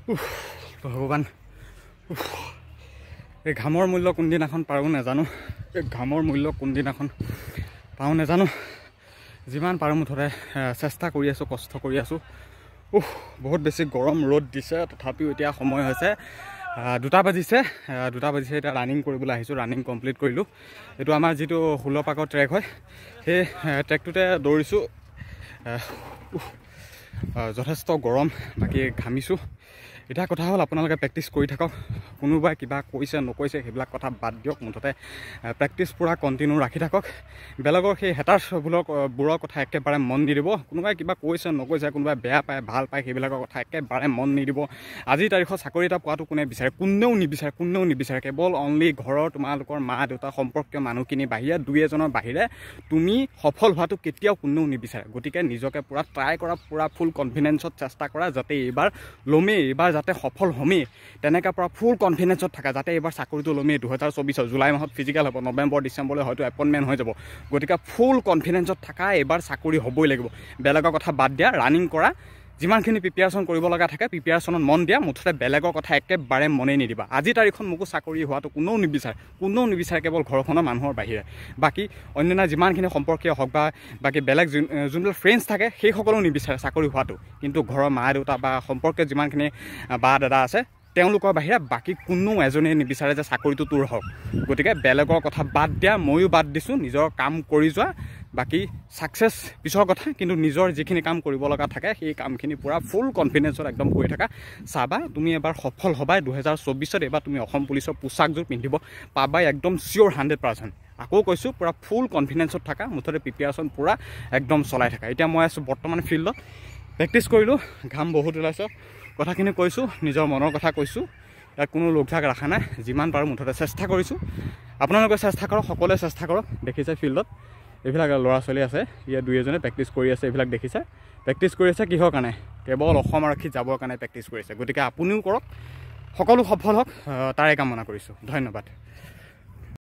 ভগৱান এই ঘামৰ মূল্য কোনদিনাখন পাৰোঁ নাজানো এই ঘামৰ মূল্য কোনদিনাখন পাওঁ নাজানো যিমান পাৰোঁ মুঠতে চেষ্টা কৰি আছোঁ কষ্ট কৰি আছোঁ বহুত বেছি গৰম ৰ'দ দিছে তথাপিও এতিয়া সময় হৈছে 2টা বাজিছে এতিয়া ৰানিং কৰিবলৈ আহিছোঁ ৰানিং কমপ্লিট কৰিলোঁ এইটো আমাৰ যিটো 16 পাকৰ ট্ৰেক হয় সেই ট্ৰেকটোতে দৌৰিছোঁ যথেষ্ট গৰম বাকী ঘামিছোঁ এটা কথা হ'ল আপোনালোকে প্ৰেক্টিছ কৰি থাকক কোনোবাই কিবা কৈছে নকৈছে সেইবিলাক কথা বাদ দিয়ক মুঠতে প্ৰেক্টিছ পূৰা কণ্টিনিউ ৰাখি থাকক বেলেগৰ সেই হেটাৰ্ছবোৰৰ কথা একেবাৰে মন নিদিব কোনোবাই কিবা কৈছে নকৈছে কোনোবাই বেয়া পায় ভাল পায় সেইবিলাকৰ কথা একেবাৰে মন নিদিব আজিৰ তাৰিখত চাকৰি এটা পোৱাটো কোনে বিচাৰে কোনেও নিবিচাৰে কেৱল অনলি ঘৰৰ তোমালোকৰ মা দেউতা সম্পৰ্কীয় মানুহখিনি বাহিৰে 2-এজনৰ বাহিৰে তুমি সফল হোৱাটো কেতিয়াও কোনেও নিবিচাৰে গতিকে নিজকে পূৰা ট্ৰাই কৰা পূৰা ফুল কনফিডেন্সত চেষ্টা কৰা যাতে এইবাৰ এইবাৰ যাতে সফল হমেই তেনেকৈ পৰা ফুল কনফিডেন্সত থাকা যাতে এইবাৰ চাকৰিটো ল'মেই 2024 জুলাই মাহত ফিজিকেল হ'ব নৱেম্বৰ ডিচেম্বৰলৈ হয়তো এপইণ্টমেণ্ট হৈ যাব গতিকে ফুল কনফিডেন্সত থাকা এইবাৰ চাকৰি হ'বই লাগিব বেলেগৰ কথা বাদ দিয়া ৰানিং কৰা যিমানখিনি প্ৰিপেয়াৰেশ্যন কৰিব লগা থাকে প্ৰিপেয়াৰেশ্যনত মন দিয়া মুঠতে বেলেগৰ কথা একেবাৰে মনেই নিদিবা আজি তাৰিখত মোকো চাকৰি হোৱাটো কোনেও নিবিচাৰে কেৱল ঘৰখনৰ মানুহৰ বাহিৰে বাকী অন্যান্য যিমানখিনি সম্পৰ্কীয় হওক বা বাকী বেলেগ যোনবিলাক ফ্ৰেণ্ডছ থাকে সেইসকলেও নিবিচাৰে চাকৰি হোৱাটো কিন্তু ঘৰৰ মা দেউতা বা সম্পৰ্কীয় যিমানখিনি বা দাদা আছে তেওঁলোকৰ বাহিৰে বাকী কোনো এজনে নিবিচাৰে যে চাকৰিটো তোৰ হওক গতিকে বেলেগৰ কথা বাদ দিয়া ময়ো বাদ দিছোঁ নিজৰ কাম কৰি যোৱা বাকী ছাকচেছ পিছৰ কথা কিন্তু নিজৰ যিখিনি কাম কৰিব লগা থাকে সেই কামখিনি পূৰা ফুল কনফিডেন্সত একদম কৰি থাকা চাবা তুমি এবাৰ সফল হ'বাই 2024ত এবাৰ তুমি অসম পুলিচৰ পোছাকযোৰ পিন্ধিব পাবাই একদম চিয়'ৰ 100%। আকৌ কৈছোঁ পূৰা ফুল কনফিডেন্সত থাকা মুঠতে প্ৰিপেয়াৰেশ্যন পূৰা একদম চলাই থাকা এতিয়া মই আছোঁ বৰ্তমান ফিল্ডত প্ৰেক্টিছ কৰিলোঁ ঘাম বহুত ওলাইছোঁ কথাখিনি কৈছোঁ নিজৰ মনৰ কথা কৈছোঁ ইয়াত কোনো লোকঝাক ৰখা নাই যিমান পাৰোঁ মুঠতে চেষ্টা কৰিছোঁ আপোনালোকে চেষ্টা কৰক সকলোৱে চেষ্টা কৰক দেখিছে ফিল্ডত এইবিলাক ল'ৰা ছোৱালী আছে ইয়াত 2-এজনে প্ৰেক্টিছ কৰি আছে এইবিলাক দেখিছে প্ৰেক্টিছ কৰি আছে কিহৰ কাৰণে কেৱল অসম আৰক্ষীত যাবৰ কাৰণে প্ৰেক্টিছ কৰিছে গতিকে আপুনিও কৰক সকলো সফল হওক তাৰে কামনা কৰিছোঁ ধন্যবাদ।